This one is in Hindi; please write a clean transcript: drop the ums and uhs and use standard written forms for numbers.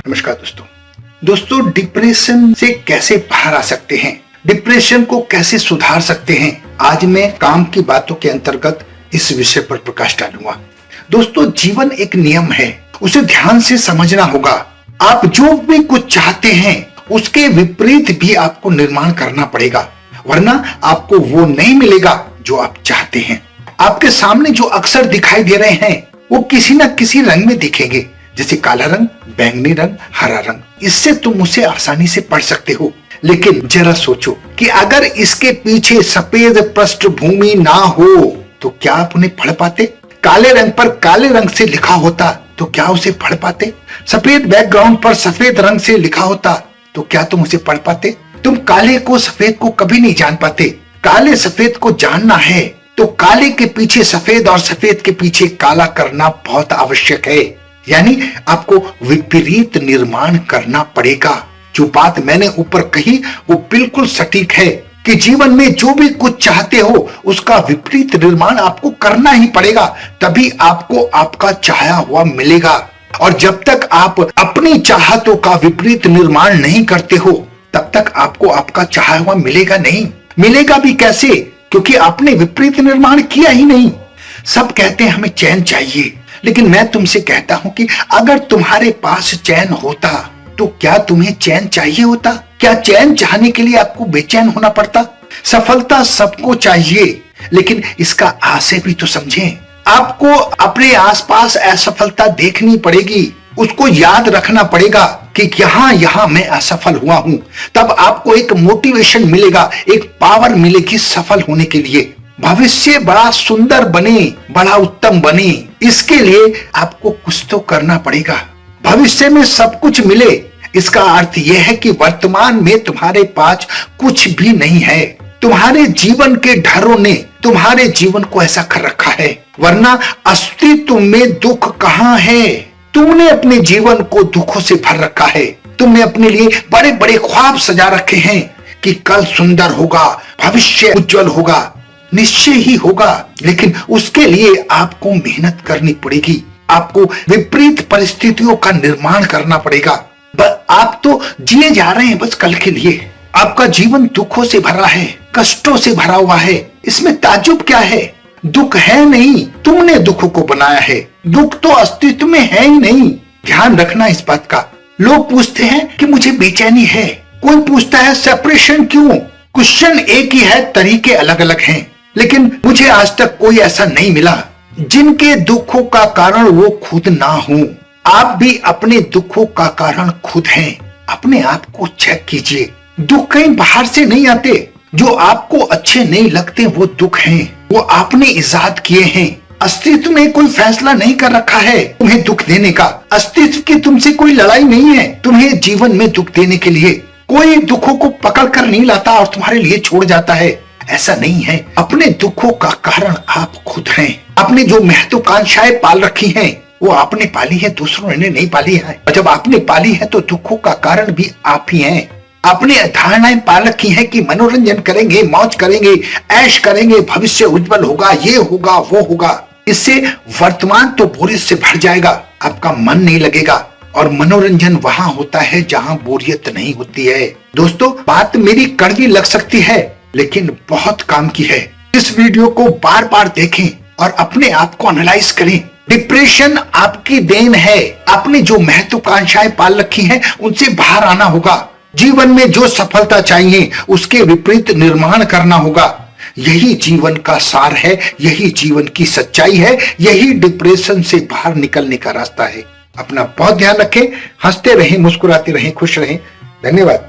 नमस्कार दोस्तों डिप्रेशन से कैसे बाहर आ सकते हैं, डिप्रेशन को कैसे सुधार सकते हैं, आज मैं काम की बातों के अंतर्गत इस विषय पर प्रकाश डालूंगा। दोस्तों जीवन एक नियम है, उसे ध्यान से समझना होगा। आप जो भी कुछ चाहते हैं उसके विपरीत भी आपको निर्माण करना पड़ेगा, वरना आपको वो नहीं मिलेगा जो आप चाहते हैं। आपके सामने जो अक्षर दिखाई दे रहे हैं वो किसी न किसी रंग में दिखेंगे, जैसे काला रंग, बैंगनी रंग, हरा रंग। इससे तुम उसे आसानी से पढ़ सकते हो, लेकिन जरा सोचो कि अगर इसके पीछे सफेद पृष्ठभूमि ना हो तो क्या आप उन्हें पढ़ पाते? काले रंग पर काले रंग से लिखा होता तो क्या उसे पढ़ पाते? सफेद बैकग्राउंड पर सफेद रंग से लिखा होता तो क्या तुम उसे पढ़ पाते? तुम काले को सफेद को कभी नहीं जान पाते। काले सफेद को जानना है तो काले के पीछे सफेद और सफेद के पीछे काला करना बहुत आवश्यक है, यानी आपको विपरीत निर्माण करना पड़ेगा। जो बात मैंने ऊपर कही वो बिल्कुल सटीक है कि जीवन में जो भी कुछ चाहते हो उसका विपरीत निर्माण आपको करना ही पड़ेगा, तभी आपको आपका चाहा हुआ मिलेगा। और जब तक आप अपनी चाहतों का विपरीत निर्माण नहीं करते हो तब तक आपको आपका चाहा हुआ मिलेगा नहीं। मिलेगा भी कैसे, क्योंकि आपने विपरीत निर्माण किया ही नहीं। सब कहते हैं हमें चैन चाहिए, लेकिन मैं तुमसे कहता हूं कि अगर तुम्हारे पास चैन होता तो क्या तुम्हें चैन चाहिए होता? क्या चैन चाहने के लिए आपको बेचैन होना पड़ता? सफलता सबको चाहिए, लेकिन इसका आशय भी तो समझें। आपको अपने आसपास असफलता देखनी पड़ेगी, उसको याद रखना पड़ेगा कि यहाँ मैं असफल हुआ हूं। तब आपको एक मोटिवेशन मिलेगा, एक पावर मिलेगी सफल होने के लिए। भविष्य बड़ा सुंदर बने, बड़ा उत्तम बने, इसके लिए आपको कुछ तो करना पड़ेगा। भविष्य में सब कुछ मिले, इसका अर्थ यह है कि वर्तमान में तुम्हारे पास कुछ भी नहीं है। तुम्हारे जीवन के डरों ने तुम्हारे जीवन को ऐसा कर रखा है, वरना अस्तित्व में दुख कहाँ है? तुमने अपने जीवन को दुखों से भर रखा है। तुमने अपने लिए बड़े बड़े ख्वाब सजा रखे हैं कि कल सुंदर होगा, भविष्य उज्जवल होगा। निश्चय ही होगा, लेकिन उसके लिए आपको मेहनत करनी पड़ेगी। आपको विपरीत परिस्थितियों का निर्माण करना पड़ेगा। आप तो जिए जा रहे हैं बस कल के लिए। आपका जीवन दुखों से भरा है, कष्टों से भरा हुआ है। इसमें ताज्जुब क्या है? दुख है नहीं, तुमने दुखों को बनाया है। दुख तो अस्तित्व में है ही नहीं। ध्यान रखना इस बात का। लोग पूछते हैं कि मुझे बेचैनी है, कोई पूछता है सेपरेशन क्यों। क्वेश्चन एक ही है, तरीके अलग अलग हैं, लेकिन मुझे आज तक कोई ऐसा नहीं मिला जिनके दुखों का कारण वो खुद ना हो। आप भी अपने दुखों का कारण खुद हैं। अपने आप को चेक कीजिए। दुख कहीं बाहर से नहीं आते। जो आपको अच्छे नहीं लगते वो दुख हैं, वो आपने इजाद किए हैं। अस्तित्व ने कोई फैसला नहीं कर रखा है तुम्हें दुख देने का। अस्तित्व की तुमसे कोई लड़ाई नहीं है तुम्हें जीवन में दुख देने के लिए। कोई दुखों को पकड़ कर नहीं लाता और तुम्हारे लिए छोड़ जाता है, ऐसा नहीं है। अपने दुखों का कारण आप खुद हैं। अपने जो महत्वाकांक्षाएं पाल रखी हैं वो आपने पाली है, दूसरों ने नहीं पाली है। और जब आपने पाली है तो दुखों का कारण भी आप ही हैं। आपने धारणाएं पाल रखी हैं कि मनोरंजन करेंगे, मौज करेंगे, ऐश करेंगे, भविष्य उज्जवल होगा, ये होगा वो होगा। इससे वर्तमान तो बोरियत से भर जाएगा, आपका मन नहीं लगेगा। और मनोरंजन वहां होता है जहां बोरियत नहीं होती है। दोस्तों बात मेरी कड़वी लग सकती है, लेकिन बहुत काम की है। इस वीडियो को बार बार देखें और अपने आप को एनालाइज करें। डिप्रेशन आपकी देन है। आपने जो महत्वाकांक्षाएं पाल रखी हैं उनसे बाहर आना होगा। जीवन में जो सफलता चाहिए उसके विपरीत निर्माण करना होगा। यही जीवन का सार है, यही जीवन की सच्चाई है, यही डिप्रेशन से बाहर निकलने का रास्ता है। अपना बहुत ध्यान रखें, हंसते रहें, मुस्कुराते रहें, खुश रहें। धन्यवाद।